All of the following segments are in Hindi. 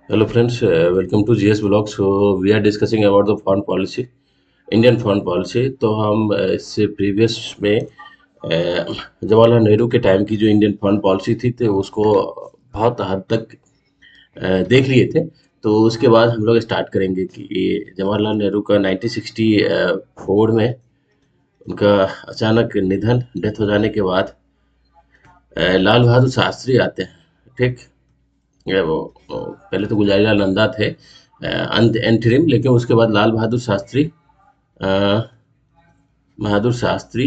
Hello friends, welcome to GS Blog. So we are discussing about the foreign policy, Indian foreign policy. तो हम इससे प्रीवियस में जवाहरलाल नेहरू के टाइम की जो इंडियन फॉरेन पॉलिसी थी तो उसको बहुत हद तक देख लिए थे। तो उसके बाद हम लोग स्टार्ट करेंगे कि जवाहरलाल नेहरू का 1964 में उनका अचानक निधन, डेथ हो जाने के बाद लाल बहादुर शास्त्री आते हैं। ठीक, वो पहले तो गुलजारीलाल नंदा थे अंत एंटरिम, लेकिन उसके बाद लाल अ, Bahadur Shastri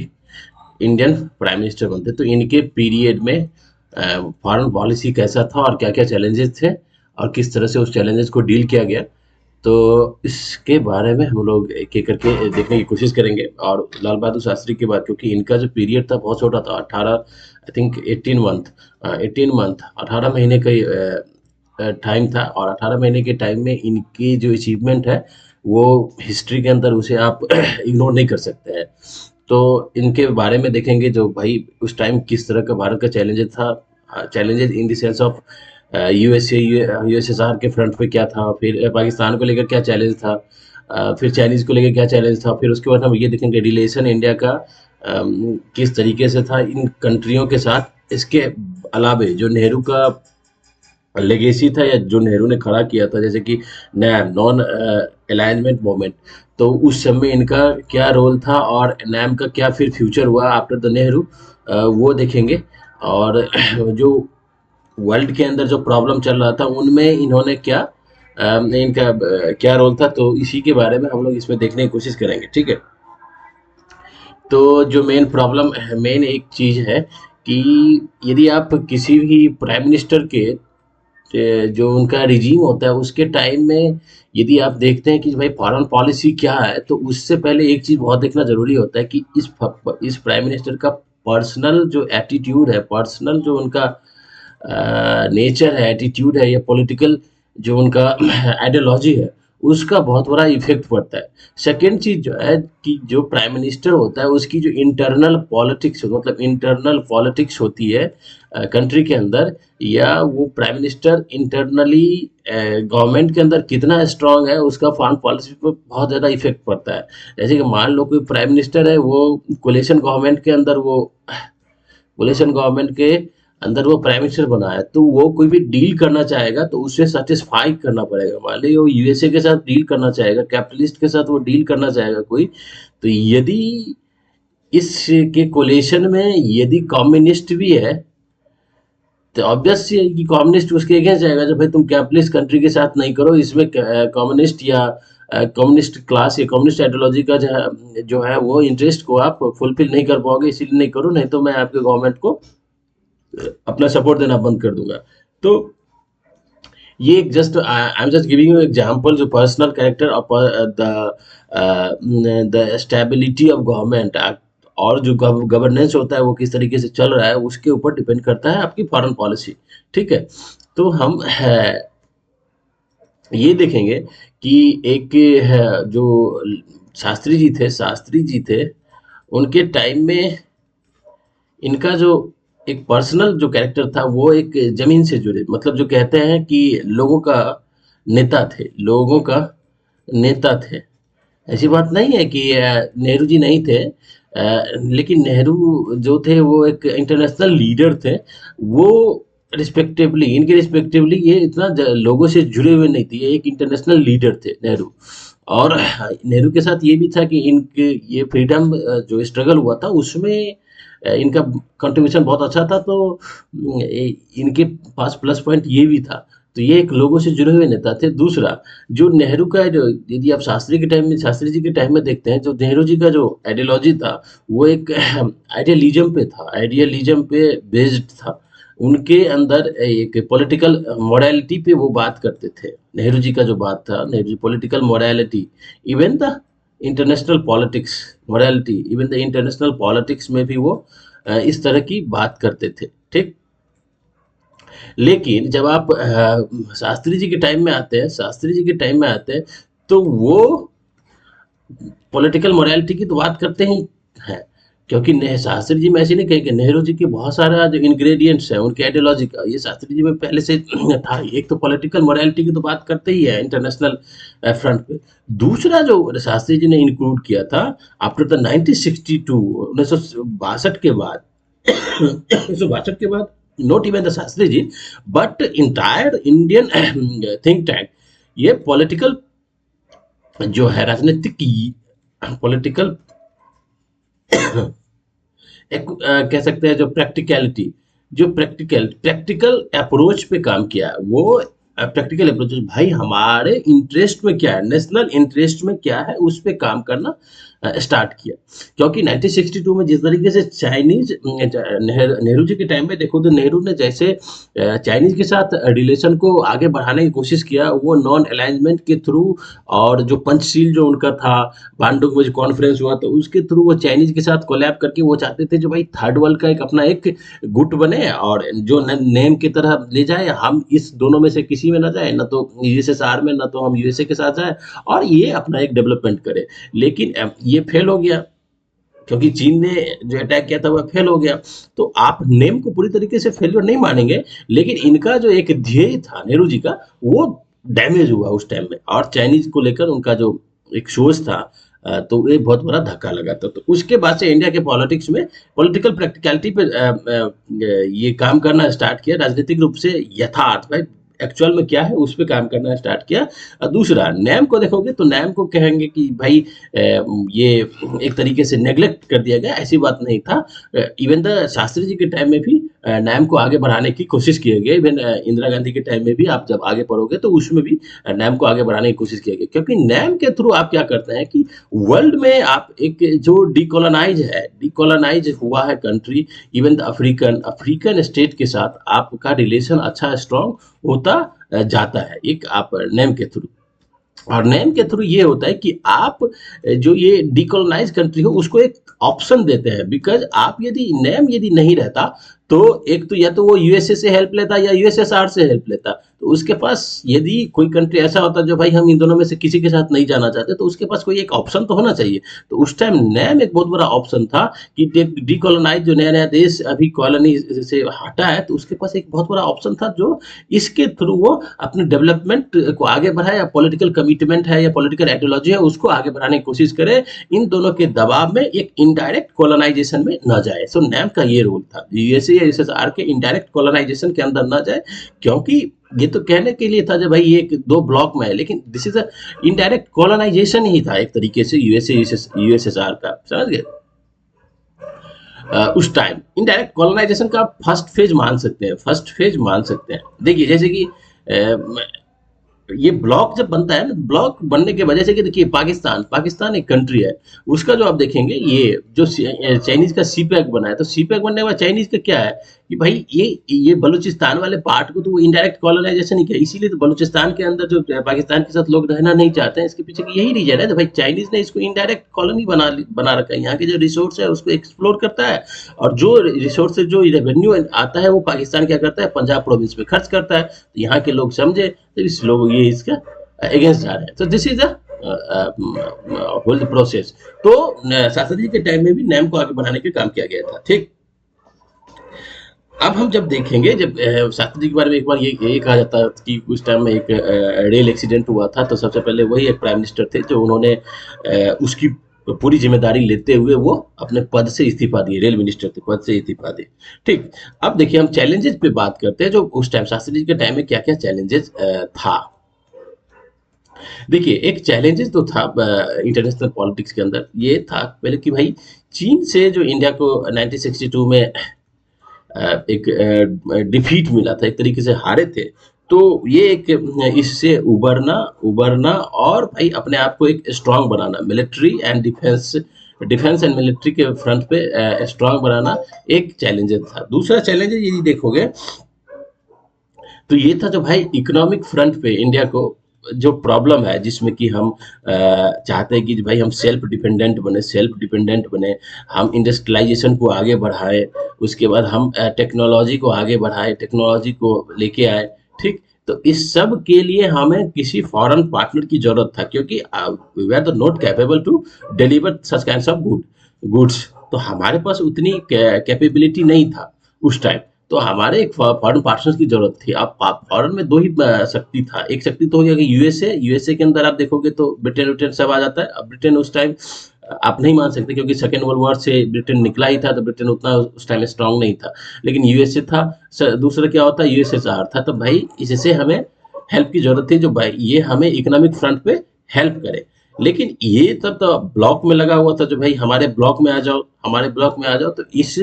Indian prime minister बनते। तो इनके पीरियड में फॉरेन पॉलिसी कैसा था और क्या क्या चैलेंजेस थे और किस तरह से उस चैलेंजेस को डील किया गया, तो इसके बारे में हम लोग एक एक करके देखने की कोशिश करेंगे। और लाल बहादुर शास्त्री के बाद, क्योंकि इनका जो पीरियड था बहुत छोटा था, 18 आई थिंक 18 मंथ 18 महीने का टाइम था। और 18 महीने के टाइम में इनकी जो अचीवमेंट है वो हिस्ट्री के अंदर उसे आप इग्नोर नहीं कर सकते हैं। तो इनके बारे में देखेंगे जो भाई उस टाइम किस तरह का भारत का चैलेंजेस था, challenges in the sense of USA USSR के फ्रंट पे क्या था, फिर पाकिस्तान को लेकर क्या चैलेंज था, फिर चाइनीज को लेकर क्या चैलेंज था, फिर उसके बाद हम ये देखेंगे रिलेशन इंडिया का किस तरीके से था इन कंट्रियों के साथ। इसके अलावे जो नेहरू का लेगेसी था या जो नेहरू ने खड़ा किया था, जैसे कि नैम नॉन अलाइनमेंट मूवमेंट, तो उस समय इनका क्या रोल था और नैम का क्या फिर फ्यूचर हुआ आफ्टर द नेहरू, वो देखेंगे। और जो वर्ल्ड के अंदर जो प्रॉब्लम चल रहा था उनमें इन्होंने क्या इनका क्या रोल था, तो इसी के बारे में हम लोग इसमें देखने की कोशिश करेंगे। ठीक है, तो जो मेन प्रॉब्लम मेन एक चीज़ है कि यदि आप किसी भी प्राइम मिनिस्टर के जो उनका रिजीम होता है उसके टाइम में यदि आप देखते हैं कि भाई फॉरेन पॉलिसी क्या है, तो उससे पहले एक चीज़ बहुत देखना ज़रूरी होता है कि इस प्राइम मिनिस्टर का पर्सनल जो एटीट्यूड है, पर्सनल जो उनका नेचर है, एटीट्यूड है, या पॉलिटिकल जो उनका आइडियोलॉजी है, उसका बहुत बड़ा इफेक्ट पड़ता है। सेकेंड चीज़ जो है कि जो प्राइम मिनिस्टर होता है उसकी जो इंटरनल पॉलिटिक्स, मतलब इंटरनल पॉलिटिक्स होती है कंट्री के अंदर, या वो प्राइम मिनिस्टर इंटरनली गवर्नमेंट के अंदर कितना स्ट्रांग है, उसका फॉरेन पॉलिसी पे बहुत ज़्यादा इफेक्ट पड़ता है। जैसे कि मान लो कोई प्राइम मिनिस्टर है, वो कोलिशन गवर्नमेंट के अंदर वो कोलिशन गवर्नमेंट के अंदर वो प्राइम मिनिस्टर बना है, तो वो कोई भी डील करना चाहेगा तो उसे सेटिस्फाई करना पड़ेगा। मान लीजिए वो यूएसए के साथ डील करना चाहेगा, कैपिटलिस्ट के साथ वो डील करना चाहेगा कोई, तो यदि इस के कोलिशन में यदि कम्युनिस्ट भी है, तो ऑब्वियस सी है कि कम्युनिस्ट उसके अगेंस्ट जाएगा। जब भाई तुम कैपिटलिस्ट कंट्री के साथ नहीं करो, इसमें कम्युनिस्ट या कम्युनिस्ट क्लास या कम्युनिस्ट आइडियोलॉजी का जो है वो इंटरेस्ट को आप फुलफिल नहीं कर पाओगे, इसीलिए नहीं करो, नहीं तो मैं आपके गवर्नमेंट को अपना सपोर्ट देना बंद कर दूंगा। तो ये just I am just giving you example जो पर्सनल कैरेक्टर और द स्टेबिलिटी ऑफ गवर्नमेंट और जो गवर्नेंस होता है वो किस तरीके से चल रहा है, उसके ऊपर डिपेंड करता है आपकी फॉरेन पॉलिसी। ठीक है, तो हम ये देखेंगे कि एक है जो शास्त्री जी थे उनके टाइम में इनका जो एक पर्सनल जो कैरेक्टर था वो एक जमीन से जुड़े, मतलब जो कहते हैं कि लोगों का नेता थे, लोगों का नेता थे। ऐसी बात नहीं है कि नेहरू जी नहीं थे, लेकिन नेहरू जो थे वो एक इंटरनेशनल लीडर थे। वो रिस्पेक्टिवली इनके रिस्पेक्टिवली ये इतना लोगों से जुड़े हुए नहीं थे, ये एक इंटरनेशनल लीडर थे नेहरू। और नेहरू के साथ ये भी था कि इनके ये फ्रीडम जो स्ट्रगल हुआ था उसमें इनका कंट्रीब्यूशन बहुत अच्छा था। तो इनके पास प्लस पॉइंट ये भी था। तो ये एक लोगों से जुड़े हुए नेता थे। दूसरा, जो नेहरू का जो यदि आप शास्त्री जी के टाइम में देखते हैं, जो नेहरू जी का जो आइडियोलॉजी था वो एक आइडियलिज्म पे था, आइडियलिज्म पे बेस्ड था। उनके अंदर एक पॉलिटिकल मोरालिटी पे वो बात करते थे। नेहरू जी का जो बात था, Nehru ji political morality, even the international politics morality, even the international politics में भी वो इस तरह की बात करते थे। ठीक, लेकिन जब आप शास्त्री जी के टाइम में आते हैं, तो वो पॉलिटिकल मोरालिटी की तो बात करते ही हैं, क्योंकि शास्त्री जी में ऐसे नहीं कहेंगे, नेहरू जी के बहुत सारा जो इंग्रेडिएंट्स हैं उनके आइडियोलॉजी का, ये शास्त्री जी में पहले से था। एक तो पॉलिटिकल मोरालिटी की तो बात करते ही है इंटरनेशनल फ्रंट पे। दूसरा जो शास्त्री जी ने इंक्लूड किया था आफ्टर द 1962, 1962 के बाद, 1962 के बाद, not even the Shastri ji but entire Indian think tank, ये पॉलिटिकल जो है राजनीतिक पॉलिटिकल एक कह सकते हैं जो प्रैक्टिकलिटी, जो प्रैक्टिकल अप्रोच पे काम किया है, वो प्रैक्टिकल अप्रोच भाई हमारे इंटरेस्ट में क्या है, नेशनल इंटरेस्ट में क्या है, उस पे काम करना स्टार्ट किया। क्योंकि 1962 में जिस तरीके से चाइनीज, नेहरू जी के टाइम में देखो तो नेहरू ने जैसे चाइनीज के साथ रिलेशन को आगे बढ़ाने की कोशिश किया, वो नॉन अलाइनमेंट के थ्रू, और जो पंचशील जो उनका था, बांडुंग में जो कॉन्फ्रेंस हुआ तो उसके थ्रू वो चाइनीज के साथ कोलैब करके वो चाहते थे जो भाई थर्ड वर्ल्ड का एक अपना एक गुट बने, और जो नेम की तरह ले जाए, हम इस दोनों में से किसी में ना जाए, ना तो यूएसएसआर में, ना तो हम यूएसए के साथ जाए, और ये अपना एक डेवलपमेंट करे। लेकिन ये फेल हो गया, क्योंकि चीन ने जो अटैक किया था वह फेल हो गया। तो आप नेम को पूरी तरीके से फेलियर नहीं मानेंगे, लेकिन इनका जो एक ध्येय था नेहरू जी का, वो डैमेज हुआ उस टाइम में, और चाइनीज को लेकर उनका जो एक सोच था, तो ये बहुत बड़ा धक्का लगा था। तो उसके बाद से इंडिया के पॉलिटिक्स में पॉलिटिकल प्रैक्टिकलिटी पे ये काम करना स्टार्ट किया, राजनीतिक रूप से यथार्थ भाई एक्चुअल में क्या है उस पे काम करना स्टार्ट किया। और दूसरा नैम को देखोगे तो नैम को कहेंगे कि भाई ये एक तरीके से नेग्लेक्ट कर दिया गया, ऐसी बात नहीं था। इवन द शास्त्री जी के टाइम में भी नैम को आगे बढ़ाने की कोशिश किया गया। इवन इंदिरा गांधी के टाइम में भी आप जब आगे पढ़ोगे तो उसमें भी नैम को आगे बढ़ाने की कोशिश किया गया, क्योंकि नैम के थ्रू आप क्या करते हैं कि वर्ल्ड में आप एक जो डीकोलोनाइज हुआ है country, even the African state के साथ आपका रिलेशन अच्छा स्ट्रांग होता जाता है एक आप नेम के थ्रू। और नेम के थ्रू ये होता है कि आप जो ये डिकोलोनाइज कंट्री हो उसको एक ऑप्शन देते हैं, बिकॉज आप यदि नेम यदि नहीं रहता तो एक तो या तो वो यूएसए से हेल्प लेता या यूएसएसआर से हेल्प लेता, तो उसके पास यदि कोई कंट्री ऐसा होता जो भाई हम इन दोनों में से किसी के साथ नहीं जाना चाहते, तो उसके पास कोई एक ऑप्शन तो होना चाहिए। तो उस टाइम नेम एक बहुत बड़ा ऑप्शन था कि डिकोलोनाइज जो नया नया देश अभी कॉलोनी से हटा है, तो उसके पास एक बहुत बड़ा ऑप्शन था जो इसके थ्रू वो अपने डेवलपमेंट को आगे बढ़ाए, या पॉलिटिकल कमिटमेंट है या पॉलिटिकल आइडियोलॉजी है उसको आगे बढ़ाने की कोशिश करे, इन दोनों के दबाव में एक इनडायरेक्ट कॉलोनाइजेशन में न जाए। सो नैम का ये रोल था, यूएसए या यूएसएसआर के इनडायरेक्ट कॉलोनाइजेशन के अंदर न जाए, क्योंकि ये तो कहने के लिए था जब भाई ये दो ब्लॉक में है, लेकिन this is a indirect colonization ही था एक तरीके से यूएसए यूएसएसआर का, समझ गए। उस टाइम इनडायरेक्ट कॉलोनाइजेशन का फर्स्ट फेज मान सकते हैं, फर्स्ट फेज मान सकते हैं। देखिए जैसे कि ये ब्लॉक जब बनता है ना, ब्लॉक बनने के वजह से कि देखिए पाकिस्तान एक कंट्री है, उसका जो आप देखेंगे ये जो चाइनीज का सीपैक बना है, तो सीपैक बनने के बाद चाइनीज का क्या है कि भाई ये बलूचिस्तान वाले पार्ट को तो वो इनडायरेक्ट कॉलोनाइजेशन ही किया, इसीलिए तो बलूचिस्तान के अंदर जो पाकिस्तान के साथ लोग रहना नहीं चाहते हैं, इसके पीछे की यही रीजन है। तो भाई चाइनीज ने इसको इनडायरेक्ट कॉलोनी बना रखा है, यहाँ के जो रिसोर्स है उसको एक्सप्लोर करता है, और जो रिसोर्स से जो रेवेन्यू आता है वो पाकिस्तान क्या करता है, पंजाब प्रोविंस में खर्च करता है। तो यहाँ के लोग समझे, तो इस लोग ये इसका अगेंस्ट जा रहे हैं। तो this is the whole process. तो शास्त्री जी के टाइम में भी नैम को आगे बढ़ाने का काम किया गया था, ठीक। अब हम जब देखेंगे, जब शास्त्री जी के बारे में एक बार ये कहा जाता है कि उस टाइम में एक रेल एक्सीडेंट हुआ था, तो सबसे पहले वही एक प्राइम मिनिस्टर थे जो उन्होंने उसकी पूरी जिम्मेदारी लेते हुए वो अपने पद से इस्तीफा दिए, रेल मिनिस्टर थे, पद से इस्तीफा दिए, ठीक। अब देखिए हम चैलेंजेस पे बात करते हैं, जो उस टाइम शास्त्री जी के टाइम में क्या क्या चैलेंजेस था। देखिए एक चैलेंजेस तो था इंटरनेशनल पॉलिटिक्स के अंदर, ये था पहले कि भाई चीन से जो इंडिया को 1962 में एक डिफीट मिला था, एक तरीके से हारे थे, तो ये एक इससे उबरना और भाई अपने आप को एक strong banana, military and defence and military के फ्रंट पे स्ट्रांग बनाना एक चैलेंज था। दूसरा चैलेंज यदि देखोगे तो ये था जो भाई इकोनॉमिक फ्रंट पे इंडिया को जो प्रॉब्लम है, जिसमें कि हम चाहते हैं कि भाई हम सेल्फ डिपेंडेंट बने, हम इंडस्ट्रियलाइजेशन को आगे बढ़ाएं, उसके बाद हम टेक्नोलॉजी को आगे बढ़ाएं, टेक्नोलॉजी को लेके आए, ठीक। तो इस सब के लिए हमें किसी फॉरेन पार्टनर की जरूरत था, क्योंकि we are not capable to deliver such kinds of goods. तो हमारे पास उतनी कैपेबिलिटी नहीं था उस टाइम। तो हमारे एक फॉरेन पार्टनर्स की जरूरत थी। अब फॉरेन में दो ही शक्ति था। एक शक्ति तो हो गया कि यूएसए। यूएसए के अंदर आप देखोगे तो ब्रिटेन ब्रिटेन सब आ जाता है। अब ब्रिटेन उस टाइम आप नहीं मान सकते, क्योंकि सेकेंड वर्ल्ड वॉर से ब्रिटेन निकला ही था, तो ब्रिटेन उतना उस टाइम स्ट्रांग नहीं था। लेकिन यूएसए था। दूसरा क्या होता है, यूएसएसआर था। तो भाई इससे हमें हेल्प की जरूरत थी, जो भाई ये हमें इकोनॉमिक फ्रंट पे हेल्प करे। लेकिन ये तब तो ब्लॉक में लगा हुआ था, जो भाई हमारे ब्लॉक में आ जाओ, हमारे ब्लॉक में आ जाओ। तो इस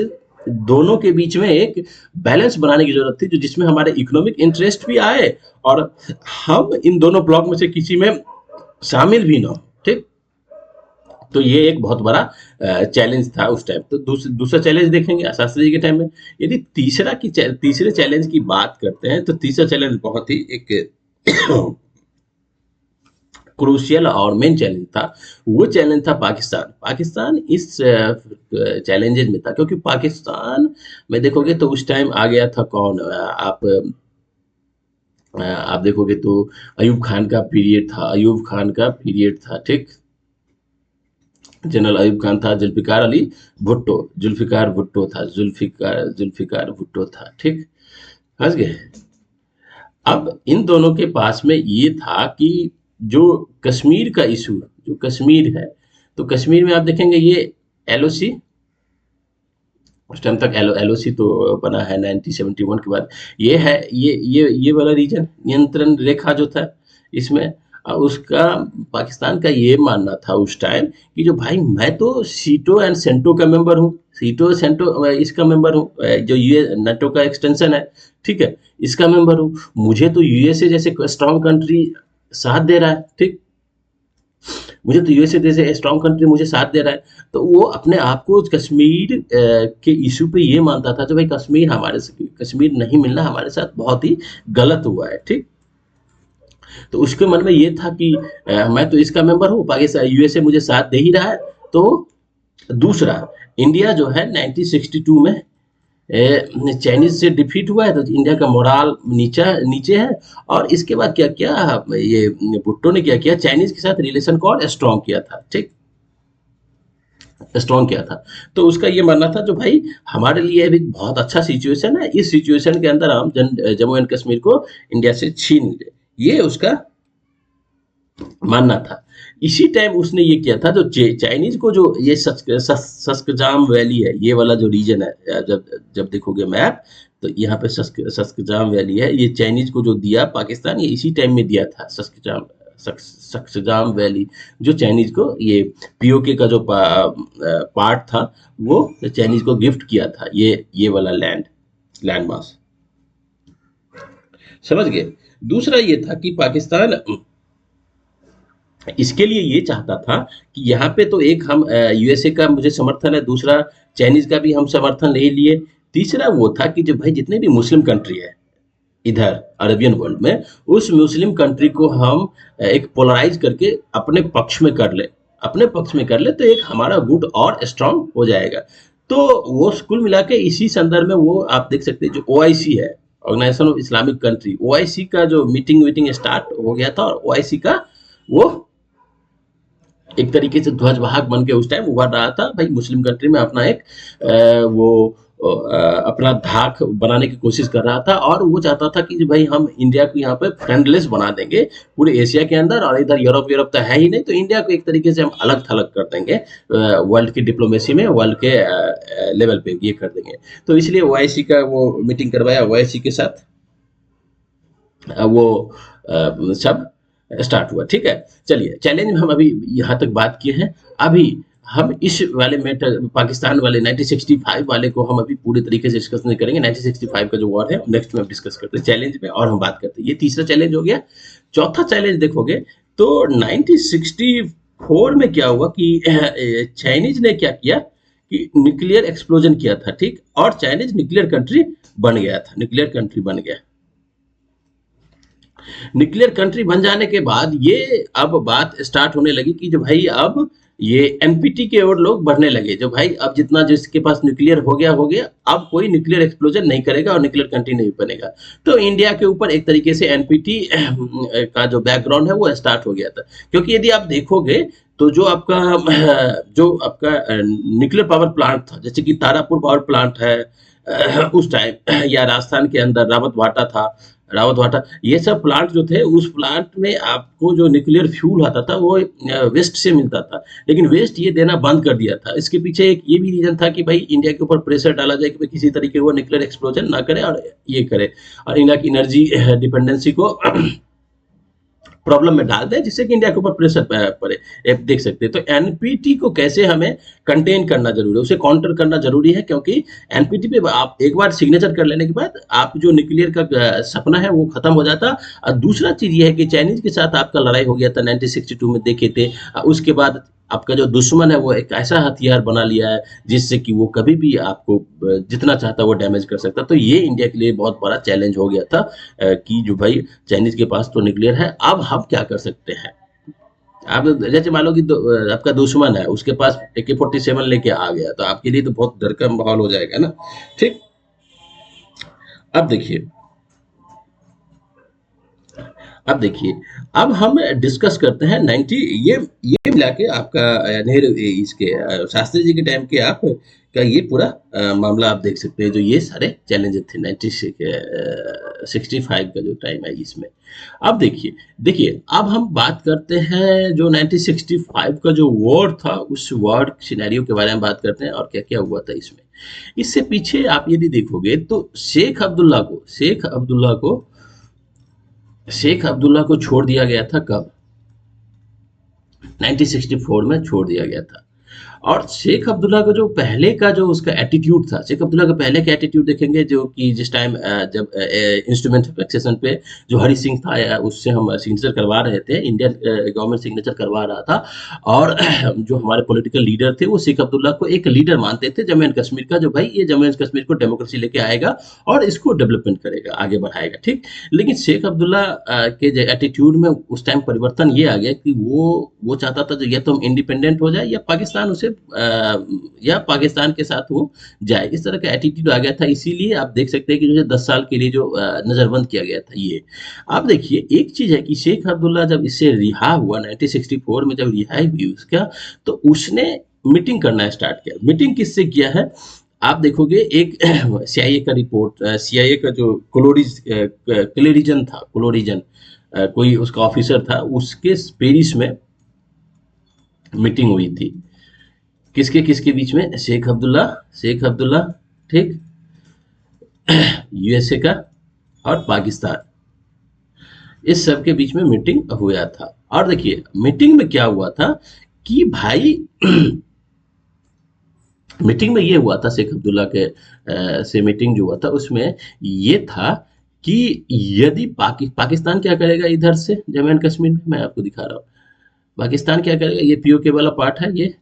दोनों के बीच में एक बैलेंस बनाने की जरूरत थी, जो जिसमें हमारे इकोनॉमिक इंटरेस्ट भी आए और हम इन दोनों ब्लॉक में से किसी में शामिल भी ना हो। ठीक। तो ये एक बहुत बड़ा चैलेंज था उस टाइम। तो दूसरा चैलेंज देखेंगे शास्त्री जी के टाइम में। यदि तीसरे चैलेंज की बात करते हैं, तो तीसरा चैलेंज बहुत ही एक क्रूशियल और मेन चैलेंज था। वो चैलेंज था पाकिस्तान। पाकिस्तान इस चैलेंजेस में था, क्योंकि पाकिस्तान में देखोगे तो उस टाइम आ गया था कौन, आप देखोगे तो अयूब खान का पीरियड था। अयूब खान का पीरियड था। ठीक। जनरल अयूब खान था। जुल्फिकार अली भुट्टो, जुल्फिकार भुट्टो था। जुल्फिकार भुट्टो था। ठीक। समझ गए। अब इन दोनों के पास में ये था कि जो कश्मीर का इशू, जो कश्मीर है, तो कश्मीर में आप देखेंगे ये एलओसी, उस टाइम तक एलओसी तो बना है 1971 के बाद। ये है ये वाला रीजन, नियंत्रण रेखा जो था इसमें उसका पाकिस्तान का ये मानना था उस टाइम कि जो भाई मैं तो सीटो एंड सेंटो का मेंबर हूँ, सीटो सेंटो इसका मेंबर हूँ, जो यूएस नाटो का एक्सटेंशन है। ठीक है, इसका मेंबर हूँ। मुझे तो यूएसए जैसे स्ट्रॉन्ग कंट्री साथ दे रहा है। ठीक। मुझे तो यूएसए जैसे स्ट्रॉन्ग कंट्री मुझे साथ दे रहा है। तो वो अपने आप को कश्मीर के इशू पे ये मानता था, जो भाई कश्मीर नहीं मिलना हमारे साथ बहुत ही गलत हुआ है। ठीक। तो उसके मन में ये था कि मैं तो इसका मेंबर हूँ, पाकिस्तान यूएसए मुझे साथ दे ही रहा है। तो दूसरा, इंडिया जो है 1962 में चाइनीज से डिफीट हुआ है, तो इंडिया का मोराल नीचे है। और इसके बाद क्या किया, ये भुट्टो ने क्या किया, चाइनीज के साथ रिलेशन को और स्ट्रॉन्ग किया था। ठीक। स्ट्रॉन्ग किया था। तो उसका ये मानना था, जो भाई हमारे लिए अभी बहुत अच्छा सिचुएशन है, इस सिचुएशन के अंदर हम जम्मू एंड कश्मीर को इंडिया से छीन ले, ये उसका मानना था। इसी टाइम उसने ये किया था, जो चाइनीज को जो ये सस्कजाम वैली है, ये वाला जो रीजन है, जब जब देखोगे मैप, तो यहाँ पे सस्कजाम वैली है, ये चाइनीज को जो दिया पाकिस्तान, ये इसी टाइम में दिया था। सस्कजाम वैली जो चाइनीज को, ये पीओके का जो पार्ट था, वो चाइनीज को गिफ्ट किया था, ये वाला लैंड मास। समझ गए। दूसरा ये था कि पाकिस्तान इसके लिए ये चाहता था कि यहाँ पे तो एक हम यूएसए का मुझे समर्थन है, दूसरा चाइनीज का भी हम समर्थन ले लिए, तीसरा वो था कि जो भाई जितने भी मुस्लिम कंट्री है इधर अरबियन वर्ल्ड में, उस मुस्लिम कंट्री को हम एक पोलराइज करके अपने पक्ष में कर ले, तो एक हमारा गुट और स्ट्रांग हो जाएगा। तो वो कुल मिला के इसी संदर्भ में वो आप देख सकते हैं, जो ओआईसी है, organisation of Islamic country, OIC का जो मीटिंग स्टार्ट हो गया था, और ओआईसी का वो एक तरीके से ध्वजवाहक बन के उस टाइम उभर रहा था। भाई मुस्लिम कंट्री में अपना एक अपना धाक बनाने की कोशिश कर रहा था, और वो चाहता था कि भाई हम इंडिया को यहाँ पे फ्रेंडलेस बना देंगे पूरे एशिया के अंदर, और इधर यूरोप तो है ही नहीं, तो इंडिया को एक तरीके से हम अलग थलग कर देंगे वर्ल्ड की डिप्लोमेसी में, वर्ल्ड के लेवल पे ये कर देंगे। तो इसलिए ओआईसी का वो मीटिंग करवाया, ओआईसी के साथ वो सब स्टार्ट हुआ। ठीक है, चलिए चैलेंज हम अभी यहाँ तक बात किए हैं। अभी हम इस वाले मैटर, पाकिस्तान वाले 1965 वाले को हम अभी पूरे तरीके से डिस्कस नहीं करेंगे। 1965 का जो वॉर है नेक्स्ट में हम डिस्कस करते हैं चैलेंज में, और हम बात करते हैं। ये तीसरा चैलेंज हो गया। चौथा चैलेंज देखोगे तो 1964 में क्या हुआ कि चाइनीज ने क्या किया कि न्यूक्लियर एक्सप्लोजन किया था। ठीक। और चाइनीज न्यूक्लियर कंट्री बन गया था, न्यूक्लियर कंट्री बन गया। न्यूक्लियर कंट्री बन जाने के बाद ये अब बात स्टार्ट होने लगी कि जो भाई अब ये एनपीटी के ओर लोग बढ़ने लगे, जो भाई अब जितना जिसके पास न्यूक्लियर हो गया, अब कोई न्यूक्लियर एक्सप्लोजन नहीं करेगा और न्यूक्लियर कंट्री नहीं बनेगा। तो इंडिया के ऊपर एक तरीके से एनपीटी का जो बैकग्राउंड है वो स्टार्ट हो गया था। क्योंकि यदि आप देखोगे तो जो आपका न्यूक्लियर पावर प्लांट था, जैसे कि तारापुर पावर प्लांट है उस टाइम, या राजस्थान के अंदर रावत भाटा था, रावत भाटा, ये सब प्लांट जो थे, उस प्लांट में आपको जो न्यूक्लियर फ्यूल आता था वो वेस्ट से मिलता था, लेकिन वेस्ट ये देना बंद कर दिया था। इसके पीछे एक ये भी रीजन था कि भाई इंडिया के ऊपर प्रेशर डाला जाए कि भाई किसी तरीके वो न्यूक्लियर एक्सप्लोजन ना करे और ये करे, और इंडिया की एनर्जी डिपेंडेंसी को प्रॉब्लम में डाल दें, जिससे कि इंडिया के ऊपर प्रेशर पड़े। देख सकते हैं, तो एनपीटी को कैसे हमें कंटेन करना जरूरी है, उसे काउंटर करना जरूरी है, क्योंकि एनपीटी पे आप एक बार सिग्नेचर कर लेने के बाद आप जो न्यूक्लियर का सपना है वो खत्म हो जाता। और दूसरा चीज ये है कि चाइनीज के साथ आपका लड़ाई हो गया था 1962 में, देखे थे। उसके बाद आपका जो दुश्मन है वो एक ऐसा हथियार बना लिया है जिससे कि वो कभी भी आपको जितना चाहता है वो डैमेज कर सकता। तो ये इंडिया के लिए बहुत बड़ा चैलेंज हो गया था कि जो भाई चाइनीज के पास तो न्यूक्लियर है, अब हम क्या कर सकते हैं। आप जैसे मान लो कि आपका दुश्मन है, उसके पास AK-47 लेके आ गया, तो आपके लिए तो बहुत डर का माहौल हो जाएगा ना। ठीक, अब देखिए, अब देखिए, अब हम डिस्कस करते हैं 90, ये मिला के आपका नेहरू इसके शास्त्री जी के टाइम के आप का ये पूरा मामला आप देख सकते हैं, जो ये सारे चैलेंजेस थे 1965 का जो टाइम है इसमें। अब देखिए, अब हम बात करते हैं जो 1965 का जो वॉर था, उस वॉर सिनेरियो के बारे में बात करते हैं और क्या क्या हुआ था इसमें। इससे पीछे आप यदि देखोगे तो शेख अब्दुल्ला को छोड़ दिया गया था कब? 1964 में छोड़ दिया गया था। और शेख अब्दुल्ला का जो पहले का जो उसका एटीट्यूड था, शेख अब्दुल्ला का पहले का एटीट्यूड देखेंगे, जो कि जिस टाइम जब इंस्ट्रूमेंट ऑफ एक्सेशन पे जो हरि सिंह था, या उससे हम सिग्नेचर करवा रहे थे, इंडियन गवर्नमेंट सिग्नेचर करवा रहा था, और जो हमारे पॉलिटिकल लीडर थे वो शेख अब्दुल्ला को एक लीडर मानते थे जम्मू एंड कश्मीर का, जो भाई ये जम्मू एंड कश्मीर को डेमोक्रेसी लेके आएगा और इसको डेवलपमेंट करेगा, आगे बढ़ाएगा। ठीक, लेकिन शेख अब्दुल्ला के एटीट्यूड में उस टाइम परिवर्तन ये आ गया कि वो चाहता था या तो हम इंडिपेंडेंट हो जाए, या पाकिस्तान उसे या पाकिस्तान के साथ वो जाए, इस तरह का एटीट्यूड आ गया था। इसीलिए आप देख सकते हैं कि जो 10 साल के लिए जो नजरबंद किया गया था ये। आप देखिए, एक चीज है कि शेख अब्दुल्ला जब इससे रिहा हुआ 1964 में, जब रिहाई हुई उसका, तो उसने मीटिंग करना स्टार्ट किया। मीटिंग किससे किया है आप देखोगे, एक सीआईए का रिपोर्ट, सीआईए का जो क्लोरीजन था, कोई उसका ऑफिसर था, उसके पेरिस में मीटिंग हुई थी। किसके किसके बीच में? शेख अब्दुल्ला, ठीक, यूएसए का और पाकिस्तान, इस सब के बीच में मीटिंग हुआ था। और देखिए मीटिंग में क्या हुआ था कि भाई मीटिंग में ये हुआ था, शेख अब्दुल्ला के से मीटिंग जो हुआ था उसमें ये था कि यदि पाकिस्तान क्या करेगा इधर से जम्मू एंड कश्मीर में, मैं आपको दिखा रहा हूँ, पाकिस्तान क्या करेगा, ये पीओके वाला पार्ट है, ये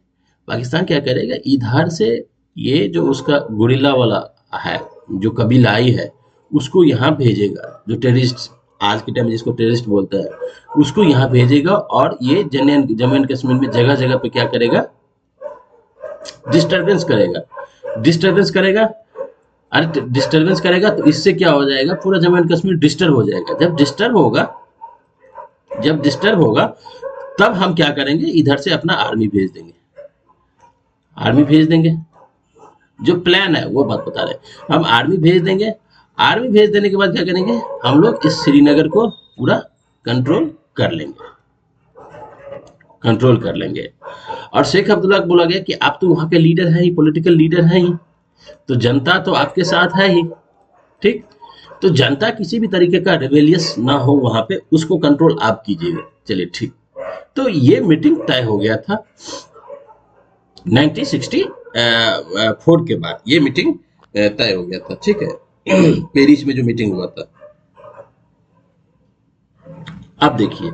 पाकिस्तान क्या करेगा इधर से, ये जो उसका गुरिल्ला वाला है, जो कबीलाई है, उसको यहाँ भेजेगा, जो टेररिस्ट आज के टाइम में जिसको टेररिस्ट बोलते हैं, उसको यहाँ भेजेगा, और ये जम्मू एंड कश्मीर में जगह जगह पे क्या करेगा, डिस्टर्बेंस करेगा। अरे डिस्टर्बेंस करेगा तो इससे क्या हो जाएगा, पूरा जम्मू एंड कश्मीर डिस्टर्ब हो जाएगा। जब डिस्टर्ब होगा तब हम क्या करेंगे, इधर से अपना आर्मी भेज देंगे। जो प्लान है वो बात बता रहे, हम आर्मी भेज देंगे। आर्मी भेज देने के बाद क्या करेंगे, हम लोग इस श्रीनगर को पूरा कंट्रोल कर लेंगे। और शेख अब्दुल्ला को बोला गया कि आप तो वहां के लीडर हैं ही, पॉलिटिकल लीडर हैं ही, तो जनता तो आपके साथ है ही, ठीक, तो जनता किसी भी तरीके का रेबेलियस ना हो वहां पे, उसको कंट्रोल आप कीजिएगा। चलिए ठीक, तो ये मीटिंग तय हो गया था 1964 के बाद, ये मीटिंग तय हो गया था, ठीक है। पेरिस में जो मीटिंग हुआ था। अब देखिए,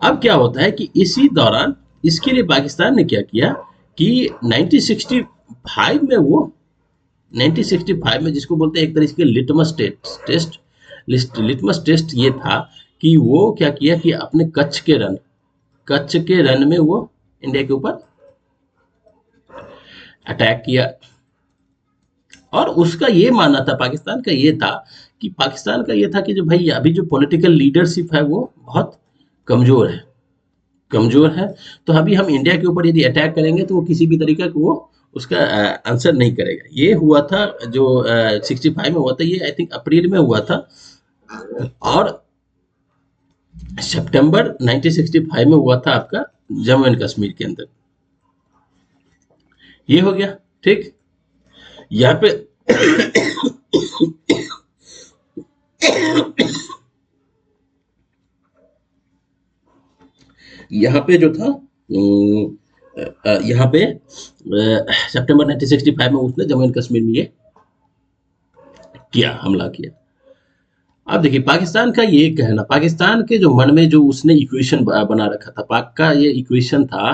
अब क्या होता है कि इसी दौरान इसके लिए पाकिस्तान ने क्या किया कि 1965 में जिसको बोलते हैं एक तरीके के लिटमस टेस्ट ये था कि वो क्या किया कि अपने कच्छ के रन में वो इंडिया के ऊपर अटैक किया। और उसका ये मानना था, पाकिस्तान का ये था कि जो भाई अभी जो पॉलिटिकल लीडरशिप है वो बहुत कमजोर है, कमजोर है। तो अभी हम इंडिया के ऊपर यदि अटैक करेंगे तो वो किसी भी तरीके का वो उसका आंसर नहीं करेगा। ये हुआ था जो 65 में हुआ था, ये आई थिंक अप्रैल में हुआ था, और सितंबर 1965 में हुआ था आपका जम्मू एंड कश्मीर के अंदर। ये हो गया ठीक। यहाँ पे यहाँ पे जो था यहाँ पे सितंबर 1965 में उसने जम्मू एंड कश्मीर में ये किया, हमला किया। अब देखिए पाकिस्तान का ये कहना, पाकिस्तान के जो मन में जो उसने इक्वेशन बना रखा था, पाक का ये इक्वेशन था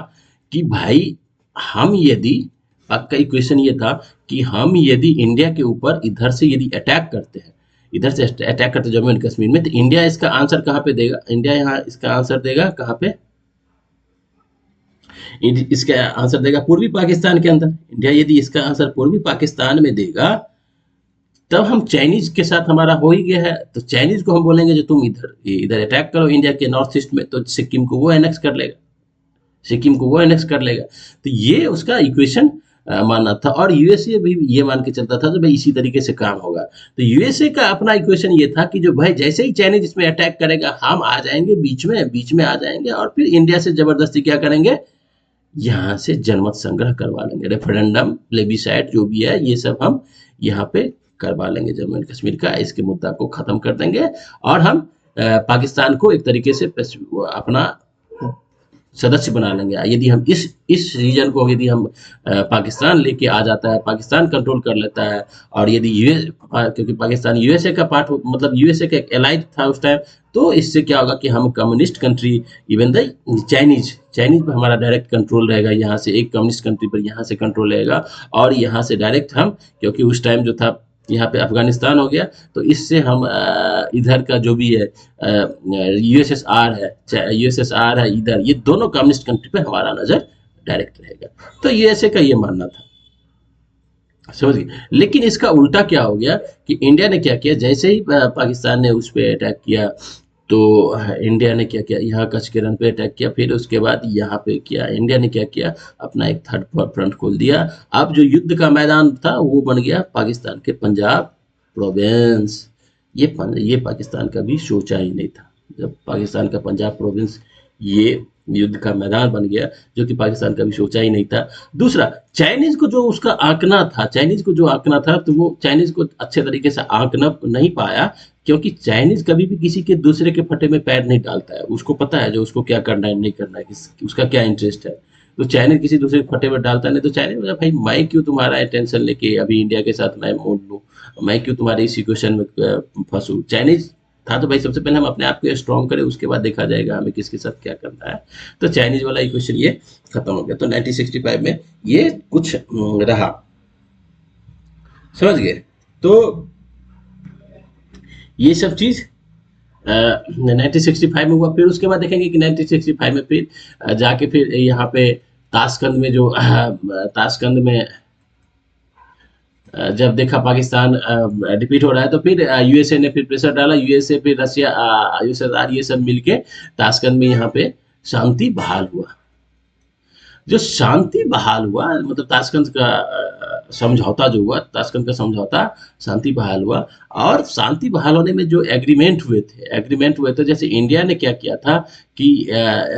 कि भाई हम यदि, पाक का इक्वेशन ये था कि हम यदि इंडिया के ऊपर इधर से यदि अटैक करते हैं, इधर से अटैक करते जम्मू एंड कश्मीर में, तो इंडिया इसका आंसर कहाँ पे देगा? इंडिया यहाँ इसका आंसर देगा कहाँ पे? इसका आंसर देगा पूर्वी पाकिस्तान के अंदर। इंडिया यदि इसका आंसर पूर्वी पाकिस्तान में देगा, तब हम चाइनीज के साथ हमारा हो ही गया है, तो चाइनीज को हम बोलेंगे जो तुम इधर इधर अटैक करो इंडिया के नॉर्थ ईस्ट में, तो सिक्किम को वो एनेक्स कर लेगा, सिक्किम को वो एनेक्स कर लेगा। तो ये उसका इक्वेशन मानना था, और यूएसए भी ये मान के चलता था तो भाई इसी तरीके से काम होगा। तो यूएसए का अपना इक्वेशन ये था कि जो भाई जैसे ही चाइनीज इसमें अटैक करेगा, हम आ जाएंगे बीच में आ जाएंगे, और फिर इंडिया से जबरदस्ती क्या करेंगे, यहाँ से जनमत संग्रह करवा लेंगे, रेफरेंडम प्लेबिसाइड जो भी है ये सब हम यहाँ पे करवा लेंगे जम्मू एंड कश्मीर का, इसके मुद्दा को खत्म कर देंगे, और हम पाकिस्तान को एक तरीके से अपना सदस्य बना लेंगे। यदि हम इस रीजन को यदि हम पाकिस्तान लेके आ जाता है, पाकिस्तान कंट्रोल कर लेता है, और यदि यूएस, क्योंकि पाकिस्तान यूएसए का पार्ट, मतलब यूएसए का एक एलाइड था उस टाइम, तो इससे क्या होगा कि हम communist country, even the Chinese Chinese पर हमारा डायरेक्ट कंट्रोल रहेगा, यहाँ से एक कम्युनिस्ट कंट्री पर यहाँ से कंट्रोल रहेगा, और यहाँ से डायरेक्ट हम, क्योंकि उस टाइम जो था यहाँ पे अफगानिस्तान हो गया, तो इससे हम इधर का जो भी है यूएसएसआर है इधर, ये दोनों कम्युनिस्ट कंट्री पे हमारा नजर डायरेक्ट रहेगा। तो यूएसए का ये मानना था, समझ गए। लेकिन इसका उल्टा क्या हो गया कि इंडिया ने क्या किया, जैसे ही पाकिस्तान ने उस पर अटैक किया, तो इंडिया ने क्या किया, यहाँ कच्छ के रण पे अटैक किया, फिर उसके बाद यहाँ पे किया, इंडिया ने क्या किया, अपना एक थर्ड फ्रंट खोल दिया। अब जो युद्ध का मैदान था वो बन गया पाकिस्तान के पंजाब प्रोविंस। ये पाकिस्तान का भी सोचा ही नहीं था, जब पाकिस्तान का पंजाब प्रोविंस ये युद्ध का मैदान बन गया, जो कि पाकिस्तान का भी सोचा ही नहीं था। दूसरा, चाइनीज को जो उसका आंकना था, चाइनीज को जो आंकना था, तो वो चाइनीज को अच्छे तरीके से आंकना नहीं पाया, क्योंकि चाइनीज कभी भी किसी के दूसरे के फटे में पैर नहीं डालता है, उसको पता है जो उसको क्या करना है नहीं करना है, उसका क्या इंटरेस्ट है। तो चाइनीज किसी दूसरे के फटे में डालता नहीं, तो चाइनीज बोला भाई मैं क्यों तुम्हारा टेंशन लेके अभी इंडिया के साथ मैं मोड़ लूँ, मैं क्यों तुम्हारे इस सिचुएशन में फंसूँ। चाइनीज था तो भाई सबसे पहले हम अपने आप को स्ट्रॉन्ग करें, उसके बाद देखा जाएगा हमें किसके साथ क्या करना है। तो चाइनीज वाला इक्वेशन ये खत्म हो गया। तो 1965 में ये कुछ रहा, समझ गए। तो ये सब चीज 1965 में हुआ। फिर उसके बाद देखेंगे कि 1965 में फिर जाके फिर यहाँ पे ताशकंद में जो ताशकंद में जब देखा पाकिस्तान डिफीट हो रहा है, तो फिर यूएसए ने फिर प्रेशर डाला, यूएसए फिर रशिया यूएसएसआर ये सब मिलके ताशकंद में यहाँ पे शांति बहाल हुआ। जो शांति बहाल हुआ, मतलब ताशकंद का समझौता जो हुआ, ताशकंद का समझौता, शांति बहाल हुआ। और शांति बहाल होने में जो एग्रीमेंट हुए थे, जैसे इंडिया ने क्या किया था कि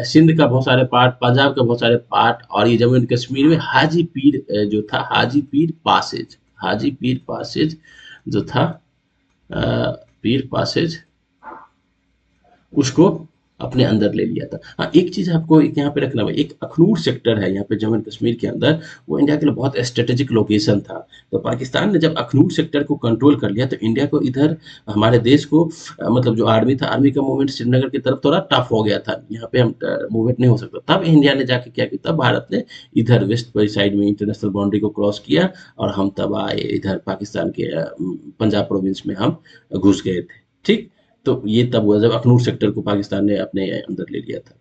सिंध का बहुत सारे पार्ट, पंजाब का बहुत सारे पार्ट, और ये जम्मू एंड कश्मीर में हाजी पीर जो था, हाजी पीर पासेज जो था, पीर पासेज, उसको अपने अंदर ले लिया था। हाँ, एक चीज आपको यहाँ पे रखना है, एक अखनूर सेक्टर है यहाँ पे जम्मू एंड कश्मीर के अंदर, वो इंडिया के लिए बहुत स्ट्रेटेजिक लोकेशन था। तो पाकिस्तान ने जब अखनूर सेक्टर को कंट्रोल कर लिया, तो इंडिया को इधर, हमारे देश को मतलब जो आर्मी था, आर्मी का मूवमेंट श्रीनगर की तरफ थोड़ा टफ हो गया था, यहाँ पे हम मूवमेंट नहीं हो सकता। तब इंडिया ने जाके क्या किया, तब भारत ने इधर वेस्ट साइड में इंटरनेशनल बाउंड्री को क्रॉस किया, और हम तब आए इधर पाकिस्तान के पंजाब प्रोविंस में हम घुस गए थे, ठीक। तो ये तब हुआ जब अखनूर सेक्टर को पाकिस्तान ने अपने अंदर ले लिया था।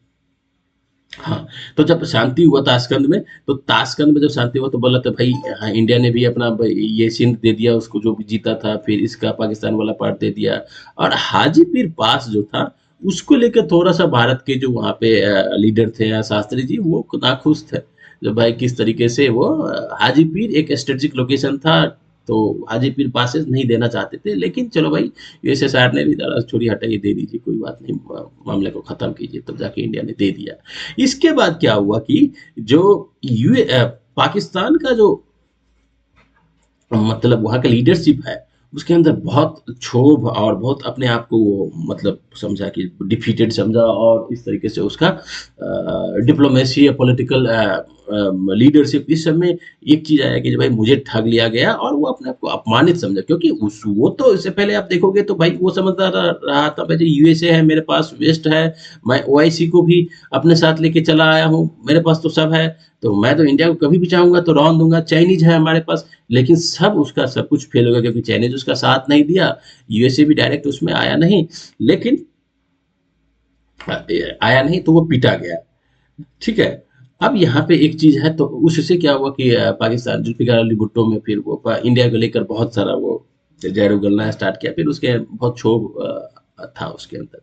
हाँ, तो जब शांति हुआ ताशकंद में, तो ताशकंद में जब शांति हुआ तो बोला था भाई, हाँ, इंडिया ने भी अपना ये सिंध दे दिया उसको, जो भी जीता था, फिर इसका पाकिस्तान वाला पार्ट दे दिया। और हाजी पीर पास जो था, उसको लेकर थोड़ा-सा भारत के जो वहाँ पे लीडर थे शास्त्री जी, वो नाखुश थे। जो भाई किस तरीके से वो हाजीपीर एक स्ट्रेटेजिक लोकेशन था, तो हाजीपीर पासेस नहीं देना चाहते थे। लेकिन चलो भाई, यूएसएसआर ने भी कहा छोड़िए हटाइए, दे दीजिए, कोई बात नहीं, मामले को खत्म कीजिए, तब जाके इंडिया ने दे दिया। इसके बाद क्या हुआ कि जो पाकिस्तान का जो मतलब वहाँ का लीडरशिप है, उसके अंदर बहुत क्षोभ और बहुत अपने आप को वो मतलब समझा कि डिफीटेड समझा, और इस तरीके से उसका डिप्लोमेसी या पॉलिटिकल लीडरशिप इस समय एक चीज आया कि भाई मुझे ठग लिया गया, और वो अपने आप को अपमानित समझा, क्योंकि उस वो तो इससे पहले आप देखोगे तो भाई वो समझता रहा था भाई यूएसए है, मेरे पास वेस्ट है, मैं ओआईसी को भी अपने साथ लेके चला आया हूँ, मेरे पास तो सब है, तो मैं तो इंडिया को कभी भी चाहूंगा तो रौन दूंगा, चाइनीज है हमारे पास। लेकिन सब उसका सब कुछ फेल हो गया, क्योंकि चाइनीज उसका साथ नहीं दिया, यूएसए भी डायरेक्ट उसमें आया नहीं, लेकिन आया नहीं तो वो पीटा गया। ठीक है। अब यहाँ पे एक चीज है, तो उससे क्या हुआ कि पाकिस्तान जुल्फिकार अली भुट्टो में फिर वो इंडिया को लेकर बहुत सारा वो जहर उगलना स्टार्ट किया, फिर उसके बहुत क्षोभ था उसके अंदर।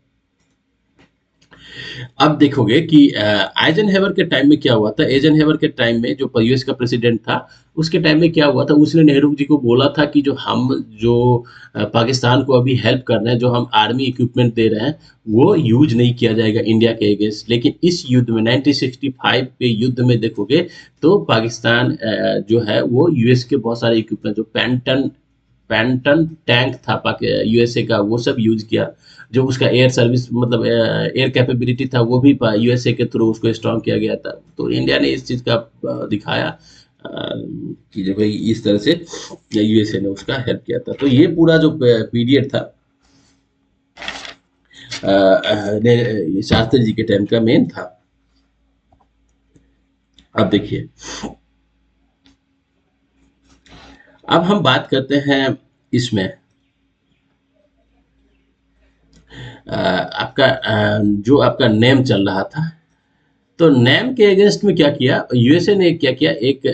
अब देखोगे कि आइजनहेवर के टाइम में क्या हुआ था, आइजनहेवर के टाइम में जो यूएस का प्रेसिडेंट था, उसके टाइम में क्या हुआ था, उसने नेहरू जी को बोला था कि जो पाकिस्तान को अभी हेल्प कर रहे हैं, जो हम आर्मी इक्विपमेंट दे रहे हैं, वो यूज नहीं किया जाएगा इंडिया के अगेंस्ट। लेकिन इस युद्ध में 1965 के युद्ध में देखोगे तो पाकिस्तान जो है वो यूएस के बहुत सारे इक्विपमेंट, जो पैंटन टैंक था यूएसए का, वो सब यूज किया। जो उसका एयर सर्विस मतलब एयर कैपेबिलिटी था, वो भी यूएसए के थ्रू उसको स्ट्रॉन्ग किया गया था। तो इंडिया ने इस चीज का दिखाया कि जो भाई इस तरह से यूएसए ने उसका हेल्प किया था। तो ये पूरा जो पीरियड था शास्त्री जी के टाइम का मेन था। अब देखिए, अब हम बात करते हैं इसमें आपका जो आपका नेम चल रहा था, तो नेम के अगेंस्ट में क्या किया यूएसए ने, क्या किया, एक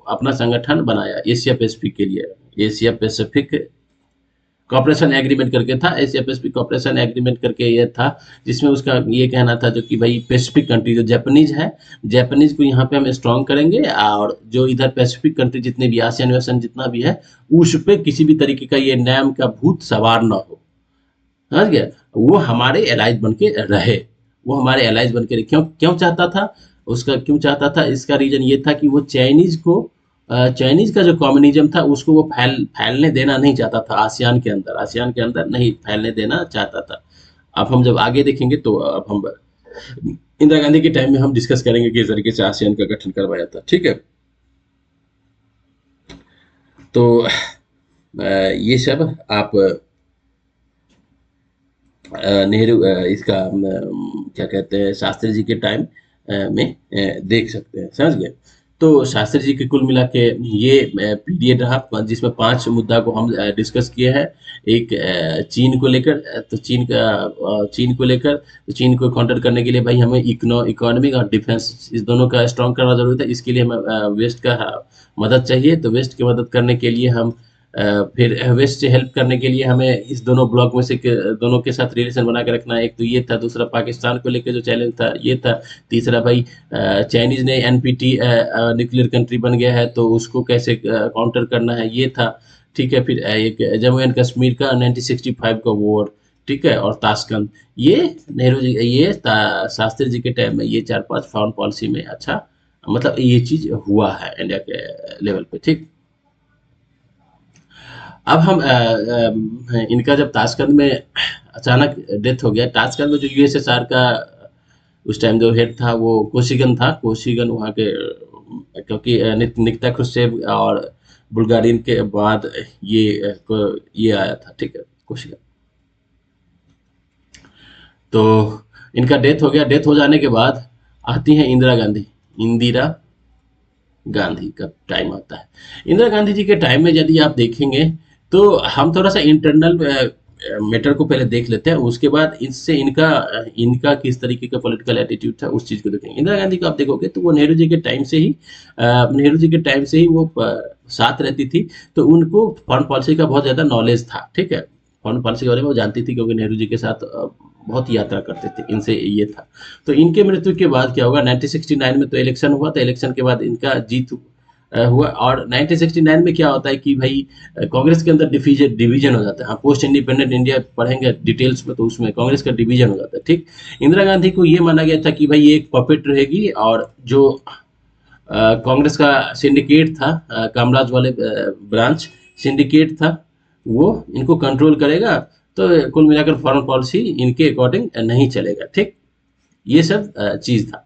अपना संगठन बनाया एशिया पैसिफिक के लिए, एशिया पैसिफिक कॉपरेशन एग्रीमेंट करके था, एशिया पैसिफिक कॉपरेशन एग्रीमेंट करके ये था, जिसमें उसका ये कहना था जो कि भाई पैसिफिक कंट्री जो जापानीज है, जापानीज को यहाँ पे हम स्ट्रॉन्ग करेंगे, और जो इधर पैसिफिक कंट्री जितने भी आसियान वासियान जितना भी है, उस पे किसी भी तरीके का ये नाम का भूत सवार ना हो, समझ गया, वो हमारे एलाइज बन के रहे, वो हमारे एलाइज बन के रहे। क्यों क्यों चाहता था, उसका क्यों चाहता था, इसका रीजन ये था कि वो चाइनीज को चाइनीज का जो कम्युनिज्म था उसको वो फैलने देना नहीं चाहता था, आसियान के अंदर नहीं फैलने देना चाहता था। अब हम जब आगे देखेंगे तो अब हम इंदिरा गांधी के टाइम में हम डिस्कस करेंगे कि इस तरीके से आसियान का गठन करवाया था। ठीक है। तो ये सब आप नेहरू इसका क्या कहते हैं शास्त्री जी के टाइम में देख सकते हैं, समझ गए। तो शास्त्री जी के कुल मिला के ये पीरियड रहा, जिसमें 5 मुद्दा को हम डिस्कस किए हैं। एक चीन को लेकर, तो चीन को लेकर, तो चीन को काउंटर करने के लिए भाई हमें इकोनॉमिक और डिफेंस इस दोनों का स्ट्रॉन्ग करना जरूरी था। इसके लिए हमें वेस्ट का मदद चाहिए, तो वेस्ट की मदद करने के लिए हम फिर वेस्ट से हेल्प करने के लिए हमें इस दोनों ब्लॉक में से दोनों के साथ रिलेशन बना के रखना है। एक तो ये था, दूसरा पाकिस्तान को लेकर जो चैलेंज था ये था, तीसरा भाई चाइनीज ने एनपीटी न्यूक्लियर कंट्री बन गया है, तो उसको कैसे काउंटर करना है ये था। ठीक है। फिर एक जम्मू एंड कश्मीर का 1965 का वॉर, ठीक है, और ताशकंद, ये नेहरू जी, ये शास्त्री जी के टाइम में ये 4-5 फॉरेन पॉलिसी में अच्छा मतलब ये चीज हुआ है इंडिया के लेवल पे। ठीक। अब हम इनका जब ताशकंद में अचानक डेथ हो गया, ताशकंद में जो यूएसएसआर का उस टाइम जो हेड था वो कोशिगन था, कोशिगन वहाँ के क्योंकि निकिता क्रुश्चेव और बुल्गारिन के बाद ये आया था। ठीक है, कोशिगन। तो इनका डेथ हो गया, डेथ हो जाने के बाद आती हैं इंदिरा गांधी। इंदिरा गांधी का टाइम आता है। इंदिरा गांधी जी के टाइम में यदि आप देखेंगे तो हम थोड़ा सा इंटरनल मैटर को पहले देख लेते हैं, उसके बाद इससे इनका किस तरीके का पॉलिटिकल एटीट्यूड था उस चीज को देखेंगे। इंदिरा गांधी को आप देखोगे तो वो नेहरू जी के टाइम से ही वो साथ रहती थी, तो उनको फॉरेन पॉलिसी का बहुत ज्यादा नॉलेज था। ठीक है, फॉरेन पॉलिसी के बारे में वो जानती थी, क्योंकि नेहरू जी के साथ बहुत यात्रा करते थे, इनसे ये था। तो इनके मृत्यु के बाद क्या होगा, 1969 में तो इलेक्शन हुआ था, इलेक्शन के बाद इनका जीत हुआ। और 1969 में क्या होता है कि भाई कांग्रेस के अंदर डिवीजन हो जाता है। हाँ, पोस्ट इंडिपेंडेंट इंडिया पढ़ेंगे डिटेल्स में, तो उसमें कांग्रेस का डिवीजन हो जाता है, ठीक। इंदिरा गांधी को ये माना गया था कि भाई ये एक पपेट रहेगी, और जो कांग्रेस का सिंडिकेट था, कामराज वाले ब्रांच सिंडिकेट था, वो इनको कंट्रोल करेगा। तो कुल मिलाकर फॉरेन पॉलिसी इनके अकॉर्डिंग नहीं चलेगा, ठीक। ये सब चीज था।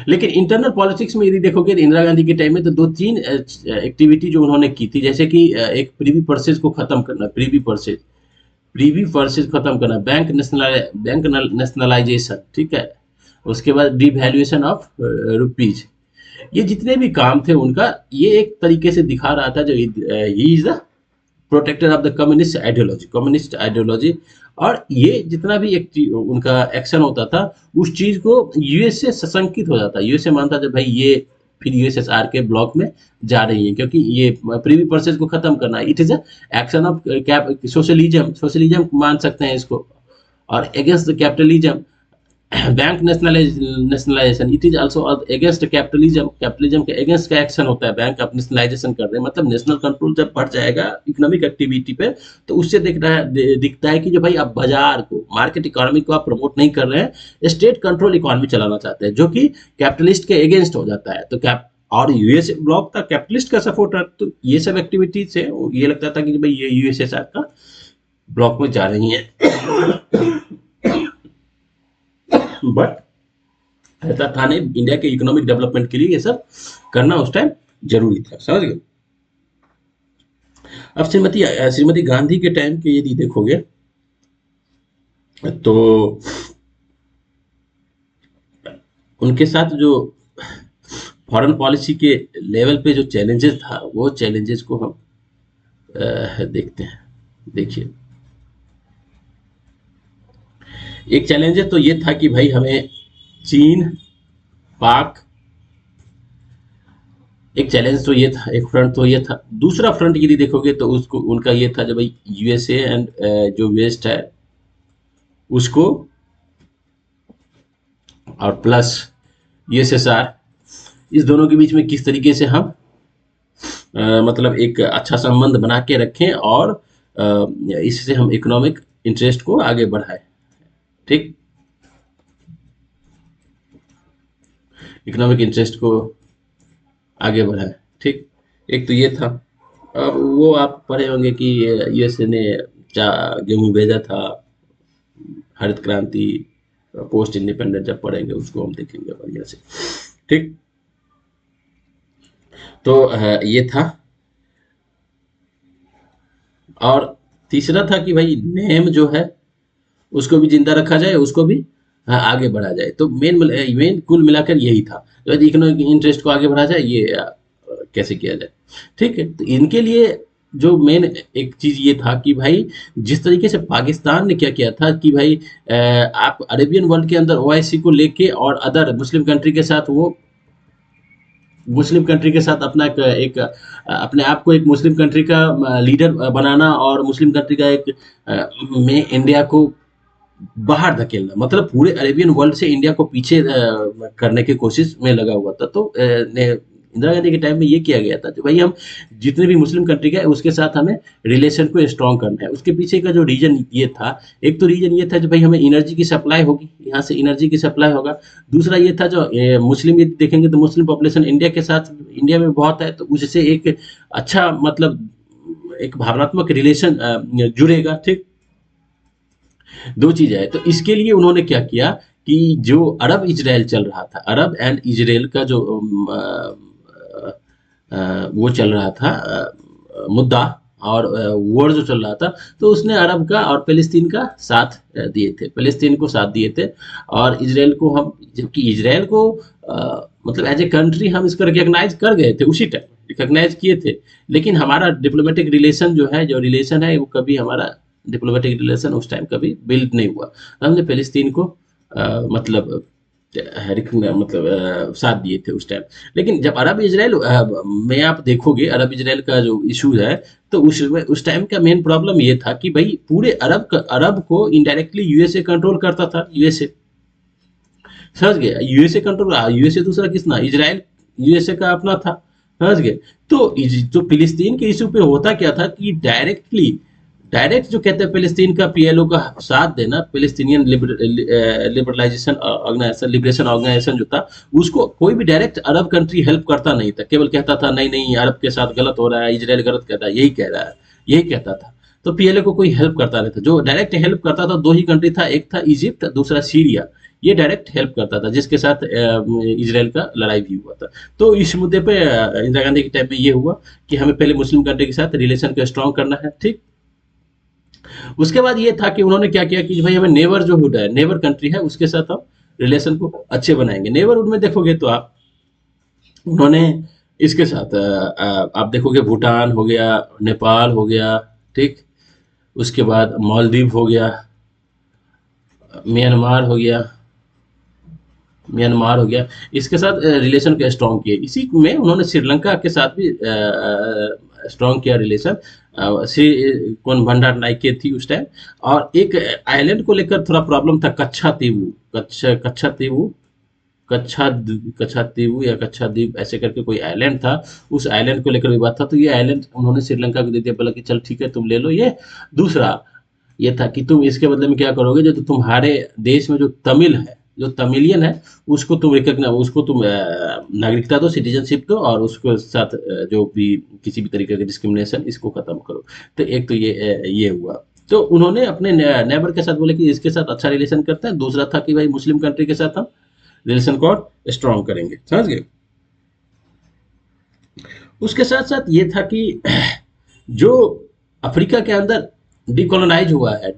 लेकिन इंटरनल पॉलिटिक्स में यदि देखोगे तो इंदिरा गांधी के टाइम में तो दो तीन एक्टिविटी जो उन्होंने की थी, जैसे कि एक प्रीवी पर्सेज को खत्म करना, प्रीवी पर्सेज खत्म करना, बैंक नेशनलाइजेशन, ठीक है। उसके बाद डिवैल्यूएशन ऑफ रुपीज। ये जितने भी काम थे उनका, ये एक तरीके से दिखा रहा था जो he is the protector of the communist ideology. और ये जितना भी एक उनका एक्शन होता था, उस चीज को यूएस से सशंकित हो जाता, यूएस से मानता जब भाई ये फिर यूएसएसआर के ब्लॉक में जा रही है, क्योंकि ये प्रीवी प्रोसेस को खत्म करना, it is action of socialism मान सकते हैं इसको, और against the capitalism. Bank nationalisation, it is also against capitalism के अगेंस्ट का एक्शन होता है। बैंक आप नेशनलाइजेशन कर रहे हैं, मतलब नेशनल कंट्रोल जब बढ़ जाएगा इकोनॉमिक एक्टिविटी पे, तो उससे दिखता है कि जो भाई आप बाजार को, मार्केट इकोनॉमी को आप प्रमोट नहीं कर रहे हैं, स्टेट कंट्रोल इकोनॉमी चलाना चाहते हैं, जो कि कैपिटलिस्ट के अगेंस्ट हो जाता है। तो और यूएस ब्लॉक था कैपिटलिस्ट का सपोर्टर, तो ये सब एक्टिविटीज से ये लगता था कि भाई ये यूएसएसआर का ब्लॉक में जा रही है। बट ऐसा था नहीं, इंडिया के इकोनॉमिक डेवलपमेंट के लिए ये सब करना उस टाइम जरूरी था, समझ गए। अब श्रीमती गांधी के टाइम के यदि देखोगे तो उनके साथ जो फॉरेन पॉलिसी के लेवल पे जो चैलेंजेस था, वो चैलेंजेस को हम देखते हैं। देखिए, एक चैलेंज तो ये था कि भाई हमें चीन, पाक, एक चैलेंज तो ये था, एक फ्रंट तो ये था। दूसरा फ्रंट यदि देखोगे तो उसको उनका ये था, जब भाई यूएसए एंड जो वेस्ट है उसको, और प्लस यूएसएसआर, इस दोनों के बीच में किस तरीके से हम मतलब एक अच्छा संबंध बना के रखें, और इससे हम इकोनॉमिक इंटरेस्ट को आगे बढ़ाएं, ठीक। इकोनॉमिक इंटरेस्ट को आगे बढ़ाएं, ठीक। एक तो ये था। अब वो आप पढ़े होंगे कि यूएसए ने गेहूं भेजा था, हरित क्रांति, पोस्ट इंडिपेंडेंट जब पढ़ेंगे उसको हम देखेंगे बढ़िया से, ठीक। तो ये था। और तीसरा था कि भाई नेम जो है उसको भी जिंदा रखा जाए, उसको भी आगे बढ़ा जाए। तो मेन कुल मिलाकर यही था, जो इकोनॉमिक इंटरेस्ट को आगे बढ़ा जाए, ये कैसे किया जाए, ठीक है। तो इनके लिए जो मेन एक चीज ये था कि भाई जिस तरीके से पाकिस्तान ने क्या किया था कि भाई आप अरेबियन वर्ल्ड के अंदर ओआईसी को लेके और अदर मुस्लिम कंट्री के साथ, वो मुस्लिम कंट्री के साथ अपना एक अपने आप को एक मुस्लिम कंट्री का लीडर बनाना, और मुस्लिम कंट्री का एक में इंडिया को बाहर धकेलना, मतलब पूरे अरेबियन वर्ल्ड से इंडिया को पीछे करने की कोशिश में लगा हुआ था। तो इंदिरा गांधी के टाइम में ये किया गया था कि भाई हम जितने भी मुस्लिम कंट्री का है उसके साथ हमें रिलेशन को स्ट्रॉन्ग करना है। उसके पीछे का जो रीजन ये था, एक तो रीजन ये था कि भाई हमें एनर्जी की सप्लाई होगी, यहाँ से एनर्जी की सप्लाई होगा। दूसरा ये था जो मुस्लिम, यदि देखेंगे तो मुस्लिम पॉपुलेशन इंडिया के साथ, इंडिया में बहुत है, तो उससे एक अच्छा मतलब एक भावनात्मक रिलेशन जुड़ेगा, ठीक। दो चीजें है। तो इसके लिए उन्होंने क्या किया कि जो अरब इजराइल चल रहा था, अरब एंड इजराइल का जो वो चल रहा था मुद्दा और वॉर जो चल रहा था, तो उसने अरब का और फिलिस्तीन का साथ दिए थे, फिलिस्तीन को साथ दिए थे। और इजराइल को हम, जबकि इजराइल को मतलब एज ए कंट्री हम इसको रिकॉग्नाइज कर गए थे, उसी टाइम रिकॉग्नाइज किए थे, लेकिन हमारा डिप्लोमेटिक रिलेशन जो है, जो रिलेशन है, वो कभी हमारा डिप्लोमेटिक रिलेशन उस टाइम कभी बिल्ड नहीं हुआ। हमने फिलिस्तीन को मतलब हरिक मतलब साथ दिए थे उस टाइम। लेकिन जब अरब इजराइल में आप देखोगे अरब इजराइल का जो इशू है, तो उस टाइम का मेन प्रॉब्लम ये था कि भाई पूरे अरब को इनडायरेक्टली यूएसए कंट्रोल करता था। यूएसए, समझ गए, यूएसए कंट्रोल, यूएसए दूसरा किसना, इजराइल यूएसए का अपना था, समझ गए। तो तो फिलिस्तीन के इशू पे होता क्या था कि डायरेक्ट जो कहते हैं फिलिस्तीन का पीएलओ का साथ देना, Palestinian liberalisation organisation, liberation organisation जो था, उसको कोई भी डायरेक्ट अरब कंट्री हेल्प करता नहीं था, केवल कहता था नहीं नहीं अरब के साथ गलत हो रहा है, इजराइल गलत कहता है, यही कह रहा है, यही कहता था। तो पीएलओ को कोई हेल्प करता नहीं था। जो डायरेक्ट हेल्प करता था दो ही कंट्री था, एक था इजिप्ट, दूसरा सीरिया। ये डायरेक्ट हेल्प करता था, जिसके साथ इसराइल का लड़ाई भी हुआ था। तो इस मुद्दे पे इंदिरा गांधी के टाइम में ये हुआ कि हमें पहले मुस्लिम कंट्री के साथ रिलेशन को स्ट्रॉन्ग करना है, ठीक। उसके बाद ये था कि उन्होंने क्या किया कि भाई हमें नेबरहुड है, नेबर कंट्री है, उसके साथ हम रिलेशन को अच्छे बनाएंगे। नेबरहुड में देखोगे तो आप, उन्होंने इसके साथ आप देखोगे भूटान हो गया, नेपाल हो गया, ठीक। उसके बाद मालदीव हो गया, म्यांमार हो गया, म्यांमार हो गया, इसके साथ रिलेशन को स्ट्रॉन्ग किए। इसी में उन्होंने श्रीलंका के साथ भी स्ट्रॉन्ग किया रिलेशन। श्री कौन भंडार नाइके थी उस टाइम। और एक आइलैंड को लेकर थोड़ा प्रॉब्लम था, कच्छा तीवू, कच्छा तीवू, कच्छा तीवू या कच्छा द्वीप ऐसे करके कोई आइलैंड था। उस आइलैंड को लेकर विवाद था, तो ये आइलैंड उन्होंने श्रीलंका को दे दिया, बोला कि चल ठीक है तुम ले लो ये। दूसरा ये था कि तुम इसके बदले में क्या करोगे, जो तुम्हारे देश में जो तमिल है, जो तमिलियन है, उसको तुम रिकॉग्नाइज, उसको तुम नागरिकता दो, सिटीजनशिप दो, और उसके साथ जो भी किसी भी तरीके का डिस्क्रिमिनेशन, इसको खत्म करो। तो एक तो ये हुआ। तो उन्होंने अपने नेबर के साथ बोले कि इसके साथ अच्छा रिलेशन करते हैं। दूसरा था कि भाई मुस्लिम कंट्री के साथ हम रिलेशन को और स्ट्रॉन्ग करेंगे, समझ गए। उसके साथ साथ ये था कि जो अफ्रीका के अंदर डिकोलोनाइज हुआ है,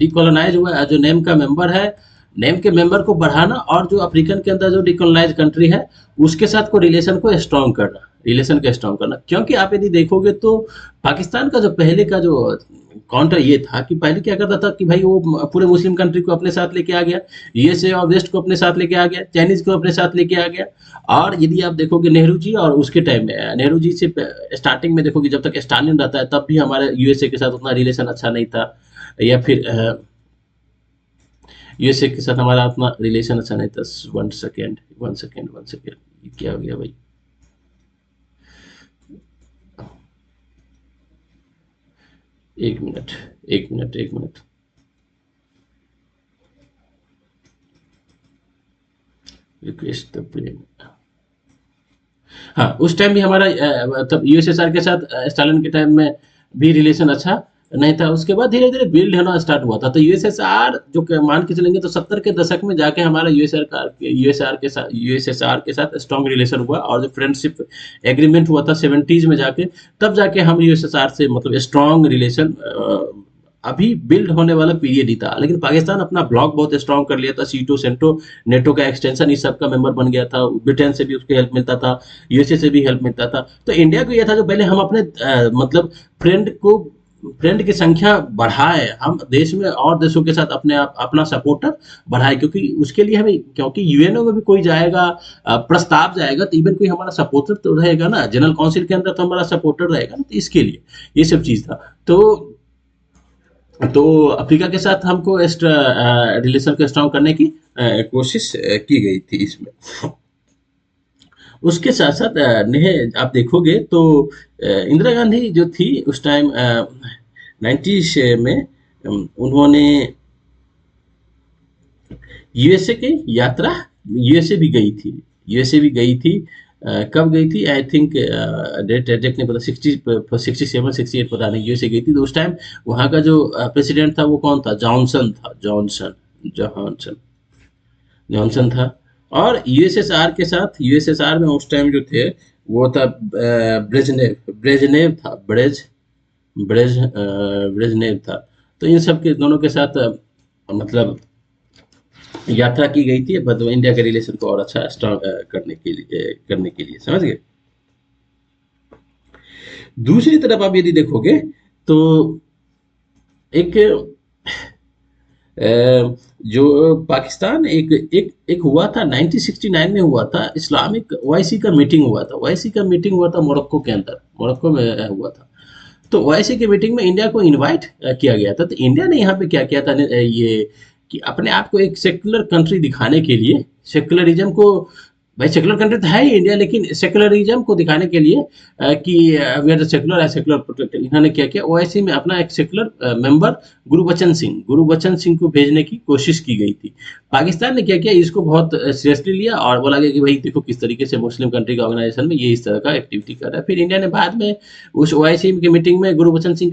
जो नेम का मेंबर है, नेम के मेंबर को बढ़ाना, और जो अफ्रीकन के अंदर जो डिकोलोनाइज कंट्री है, उसके साथ को रिलेशन को स्ट्रॉन्ग करना, रिलेशन को स्ट्रॉन्ग करना। क्योंकि आप यदि देखोगे तो पाकिस्तान का जो पहले का जो काउंटर ये था कि पहले क्या करता था कि भाई वो पूरे मुस्लिम कंट्री को अपने साथ लेके आ गया, यूएसए और वेस्ट को अपने साथ लेके आ गया, चाइनीज को अपने साथ लेके आ गया। और यदि आप देखोगे नेहरू जी और उसके टाइम में, नेहरू जी से स्टार्टिंग में देखोगे, जब तक स्टालिन रहता है तब भी हमारे यूएसए के साथ उतना रिलेशन अच्छा नहीं था, या फिर यूएसए के साथ हमारा उतना रिलेशन अच्छा नहीं था। वन सेकेंड, ये क्या हो गया भाई, एक मिनट, एक मिनट, रिक्वेस्ट द प्लेन। हाँ, उस टाइम भी हमारा तब यूएसएसआर के साथ स्टालिन के टाइम में भी रिलेशन अच्छा नहीं था। उसके बाद धीरे धीरे बिल्ड होना स्टार्ट हुआ था। तो यूएसएसआर जो मान के चलेंगे तो 70 के दशक में जाके हमारा यूएसएसआर के साथ स्ट्रॉन्ग रिलेशन हुआ, और जो फ्रेंडशिप एग्रीमेंट हुआ था 70s में जाके, तब जाके हम यूएसएसआर से मतलब स्ट्रॉन्ग रिलेशन अभी बिल्ड होने वाला पीरियड ही था। लेकिन पाकिस्तान अपना ब्लॉक बहुत स्ट्रॉन्ग कर लिया था, सीटो सेंटो, नेटो का एक्सटेंशन, इस सब का मेंबर बन गया था। ब्रिटेन से भी उसको हेल्प मिलता था, यूएसए से भी हेल्प मिलता था। तो इंडिया को यह था जो पहले हम अपने मतलब फ्रेंड की संख्या बढ़ाए, हम देश में और देशों के साथ अपने आप अपना सपोर्टर बढ़ाए, क्योंकि उसके लिए हमें, क्योंकि यूएनओ में भी कोई जाएगा, प्रस्ताव जाएगा, तो इवन कोई हमारा सपोर्टर तो रहेगा ना, जनरल काउंसिल के अंदर तो हमारा सपोर्टर रहेगा ना। तो इसके लिए ये सब चीज था। तो अफ्रीका के साथ हमको रिलेशन को स्ट्रॉन्ग करने की कोशिश की गई थी इसमें। उसके साथ साथ आप देखोगे तो इंदिरा गांधी जो थी उस टाइम 90s में, उन्होंने यूएसए की यात्रा, यूएसए भी गई थी, यूएसए भी गई थी। कब गई थी, आई थिंक डेट एग्जैक्ट नहीं पता, 67 68 पता नहीं, यूएसए गई थी। तो उस टाइम वहाँ का जो प्रेसिडेंट था वो कौन था, जॉनसन जॉनसन था। और यूएसएसआर के साथ, यूएसएसआर में उस टाइम जो थे वो था ब्रेजनेव था, ब्रेजनेव था। तो इन सब के दोनों के साथ मतलब यात्रा की गई थी, मतलब इंडिया के रिलेशन को और अच्छा स्ट्रॉन्ग करने के लिए, समझ गए। दूसरी तरफ आप यदि देखोगे तो एक जो पाकिस्तान एक एक एक हुआ था 1969 में हुआ था, इस्लामिक ओआईसी का मीटिंग हुआ था। ओआईसी का मीटिंग हुआ था मोरक्को के अंदर, मोरक्को में हुआ था। तो ओआईसी की मीटिंग में इंडिया को इनवाइट किया गया था। तो इंडिया ने यहाँ पे क्या किया था, ये कि अपने आप को एक सेक्युलर कंट्री दिखाने के लिए, सेक्युलरिज्म को, भाई सेक्युलर कंट्री तो है ही इंडिया, लेकिन सेक्युलरिज्म को दिखाने के लिए कि we are the secular, secular protector, इन्होंने क्या किया, ओआईसी में अपना एक सेक्युलर मेंबर गुरबचन सिंह को भेजने की कोशिश की गई थी। पाकिस्तान ने क्या किया, इसको बहुत सीरियसली लिया और बोला गया कि भाई देखो किस तरीके से मुस्लिम कंट्री का ऑर्गेनाइजेशन में ये इस तरह का एक्टिविटी कर रहा है। फिर इंडिया ने बाद में उस ओआईसी की मीटिंग में गुरबचन सिंह